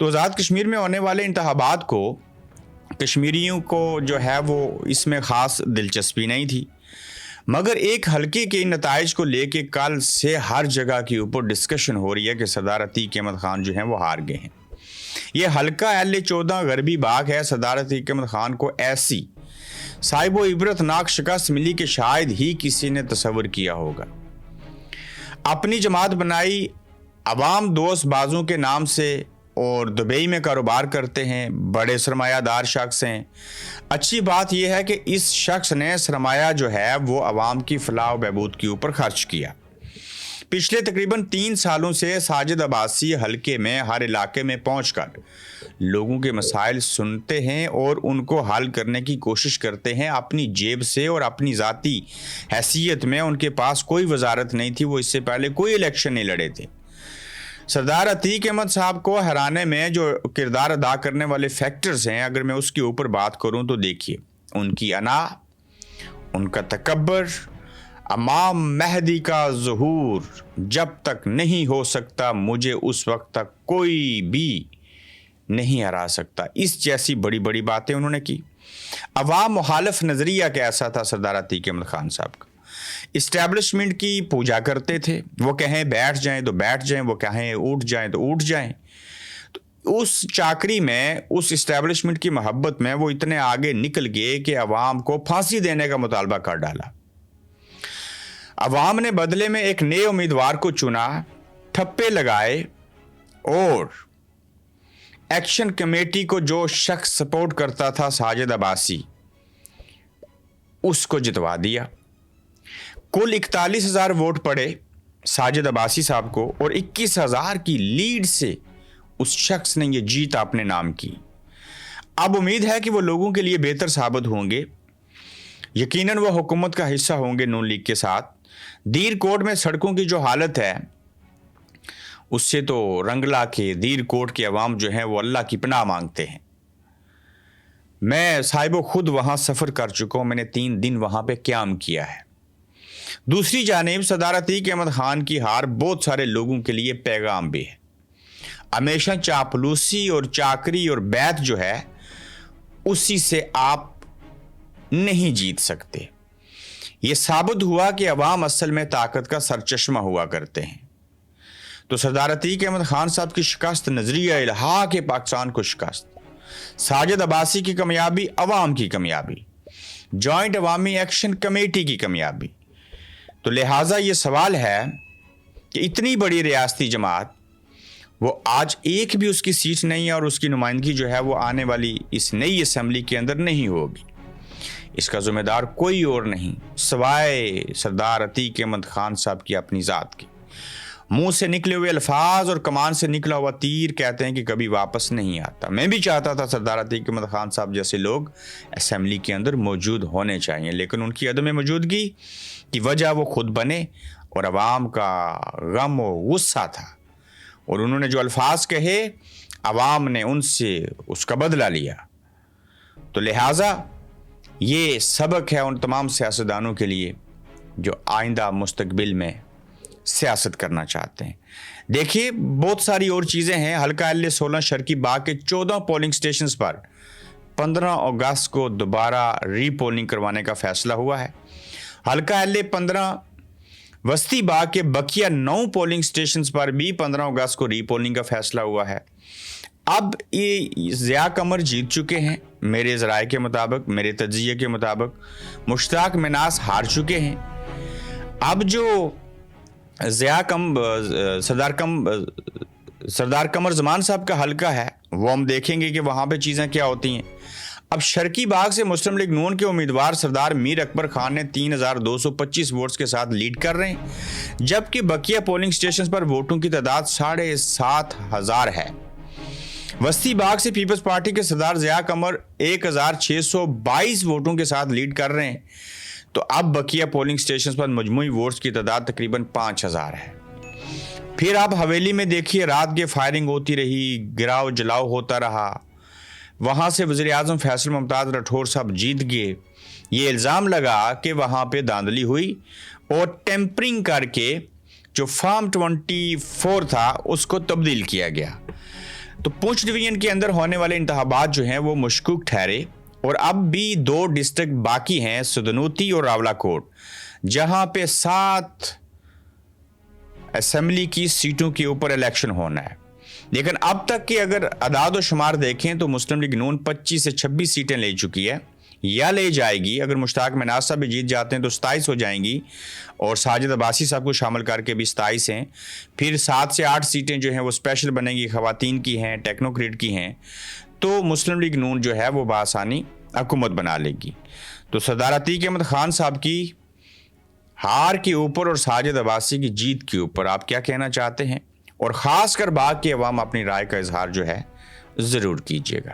تو آزاد کشمیر میں ہونے والے انتخابات کو کشمیریوں کو جو ہے وہ اس میں خاص دلچسپی نہیں تھی، مگر ایک حلقے کے نتائج کو لے کے کل سے ہر جگہ کے اوپر ڈسکشن ہو رہی ہے کہ سردار عتیق احمد خان جو ہیں وہ ہار گئے ہیں۔ یہ حلقہ LA-14 غربی باغ ہے۔ سردار عتیق احمد خان کو ایسی صاحب و عبرت ناک شکست ملی کہ شاید ہی کسی نے تصور کیا ہوگا۔ اپنی جماعت بنائی، عوام دوست بازوں کے نام سے، اور دبئی میں کاروبار کرتے ہیں، بڑے سرمایہ دار شخص ہیں۔ اچھی بات یہ ہے کہ اس شخص نے سرمایہ جو ہے وہ عوام کی فلاح و بہبود کے اوپر خرچ کیا۔ پچھلے تقریباً 3 سالوں سے ساجد عباسی حلقے میں ہر علاقے میں پہنچ کر لوگوں کے مسائل سنتے ہیں اور ان کو حل کرنے کی کوشش کرتے ہیں اپنی جیب سے اور اپنی ذاتی حیثیت میں۔ ان کے پاس کوئی وزارت نہیں تھی، وہ اس سے پہلے کوئی الیکشن نہیں لڑے تھے۔ سردار عتیق احمد صاحب کو ہرانے میں جو کردار ادا کرنے والے فیکٹرز ہیں، اگر میں اس کے اوپر بات کروں تو دیکھیے، ان کی انا، ان کا تکبر، امام مہدی کا ظہور جب تک نہیں ہو سکتا مجھے اس وقت تک کوئی بھی نہیں ہرا سکتا، اس جیسی بڑی بڑی باتیں انہوں نے کی۔ عوام مخالف نظریہ کیسا تھا سردار عتیق احمد خان صاحب کا؟ اسٹیبلشمنٹ کی پوجا کرتے تھے، وہ کہیں بیٹھ جائیں تو بیٹھ جائیں، وہ کہیں اٹھ جائیں تو اٹھ جائیں۔ تو اس چاکری میں، اس اسٹیبلشمنٹ کی محبت میں وہ اتنے آگے نکل گئے کہ عوام کو پھانسی دینے کا مطالبہ کر ڈالا۔ عوام نے بدلے میں ایک نئے امیدوار کو چنا، ٹھپے لگائے اور ایکشن کمیٹی کو جو شخص سپورٹ کرتا تھا ساجد عباسی، اس کو جتوا دیا۔ کل 41,000 ووٹ پڑے ساجد عباسی صاحب کو اور 21,000 کی لیڈ سے اس شخص نے یہ جیت اپنے نام کی۔ اب امید ہے کہ وہ لوگوں کے لیے بہتر ثابت ہوں گے، یقیناً وہ حکومت کا حصہ ہوں گے نون لیگ کے ساتھ۔ دیر کوٹ میں سڑکوں کی جو حالت ہے اس سے تو رنگلا کے دیر کوٹ کے عوام جو ہیں وہ اللہ کی پناہ مانگتے ہیں۔ میں صاحب خود وہاں سفر کر چکا ہوں، میں نے 3 دن وہاں پہ قیام کیا ہے۔ دوسری جانب سردار عتیق احمد خان کی ہار بہت سارے لوگوں کے لیے پیغام بھی ہے۔ ہمیشہ چاپلوسی اور چاکری اور بیت جو ہے اسی سے آپ نہیں جیت سکتے۔ یہ ثابت ہوا کہ عوام اصل میں طاقت کا سرچشمہ ہوا کرتے ہیں۔ تو سردار عتیق احمد خان صاحب کی شکست نظریہ الحاق پاکستان کو شکست، ساجد عباسی کی کامیابی عوام کی کامیابی، جوائنٹ عوامی ایکشن کمیٹی کی کامیابی۔ تو لہٰذا یہ سوال ہے کہ اتنی بڑی ریاستی جماعت، وہ آج ایک بھی اس کی سیٹ نہیں ہے اور اس کی نمائندگی جو ہے وہ آنے والی اس نئی اسمبلی کے اندر نہیں ہوگی۔ اس کا ذمہ دار کوئی اور نہیں سوائے سردار عتیق احمد خان صاحب کی اپنی ذات کی۔ منہ سے نکلے ہوئے الفاظ اور کمان سے نکلا ہوا تیر کہتے ہیں کہ کبھی واپس نہیں آتا۔ میں بھی چاہتا تھا سردار عتیق احمد خان صاحب جیسے لوگ اسمبلی کے اندر موجود ہونے چاہیے، لیکن ان کی عدم موجودگی کی وجہ وہ خود بنے اور عوام کا غم و غصہ تھا، اور انہوں نے جو الفاظ کہے عوام نے ان سے اس کا بدلہ لیا۔ تو لہٰذا یہ سبق ہے ان تمام سیاستدانوں کے لیے جو آئندہ مستقبل میں سیاست کرنا چاہتے ہیں۔ دیکھیے بہت ساری اور چیزیں ہیں۔ حلقہ LA-16 شرقی باغ کے 14 پولنگ سٹیشنز پر 15 اگست کو دوبارہ ری پولنگ کروانے کا فیصلہ ہوا ہے۔ حلقہ LA-15 وسطی باغ کے بقیہ 9 پولنگ سٹیشنز پر بھی 15 اگست کو ری پولنگ کا فیصلہ ہوا ہے۔ اب یہ ضیاء قمر جیت چکے ہیں میرے ذرائع کے مطابق، میرے تجزیے کے مطابق۔ مشتاق مناس ہار چکے ہیں۔ اب جو سردار قمر زمان صاحب کا حلقہ ہے وہ ہم دیکھیں گے کہ وہاں پہ چیزیں کیا ہوتی ہیں۔ اب شرقی باغ سے مسلم لیگ نون کے امیدوار سردار میر اکبر خان نے 3,225 ووٹس کے ساتھ لیڈ کر رہے ہیں، جبکہ بقیہ پولنگ سٹیشنز پر ووٹوں کی تعداد 7,500 ہے۔ وسطی باغ سے پیپلز پارٹی کے سردار ضیاء قمر 1,622 ووٹوں کے ساتھ لیڈ کر رہے ہیں۔ تو اب بقیہ پولنگ سٹیشنز پر مجموعی ووٹس کی تعداد تقریباً 5,000 ہے۔ پھر آپ حویلی میں دیکھیے، رات کے فائرنگ ہوتی رہی، گراؤ جلاؤ ہوتا رہا، وہاں سے وزیر اعظم فیصل ممتاز راٹھور صاحب جیت گئے۔ یہ الزام لگا کہ وہاں پہ دھاندلی ہوئی اور ٹیمپرنگ کر کے جو فارم 24 تھا اس کو تبدیل کیا گیا۔ تو پونچھ ڈویژن کے اندر ہونے والے انتخابات جو ہیں وہ مشکوک ٹھہرے اور اب بھی 2 ڈسٹرکٹ باقی ہیں، سدنوتی اور راولا کوٹ، جہاں پہ 7 اسمبلی کی سیٹوں کے اوپر الیکشن ہونا ہے۔ لیکن اب تک کہ اگر اعداد و شمار دیکھیں تو مسلم لیگ نون 25 سے 26 سیٹیں لے چکی ہے یا لے جائے گی۔ اگر مشتاق مناز صاحب بھی جیت جاتے ہیں تو 27 ہو جائیں گی، اور ساجد عباسی صاحب کو شامل کر کے بھی 27 ہیں۔ پھر 7 سے 8 سیٹیں جو ہیں وہ اسپیشل بنیں گی، خواتین کی ہیں، ٹیکنوکریٹ کی ہیں، تو مسلم لیگ نون جو ہے وہ بآسانی حکومت بنا لے گی۔ تو سردار عتیق احمد خان صاحب کی ہار کے اوپر اور ساجد عباسی کی جیت کے اوپر آپ کیا کہنا چاہتے ہیں؟ اور خاص کر باغ کے عوام اپنی رائے کا اظہار جو ہے ضرور کیجیے گا۔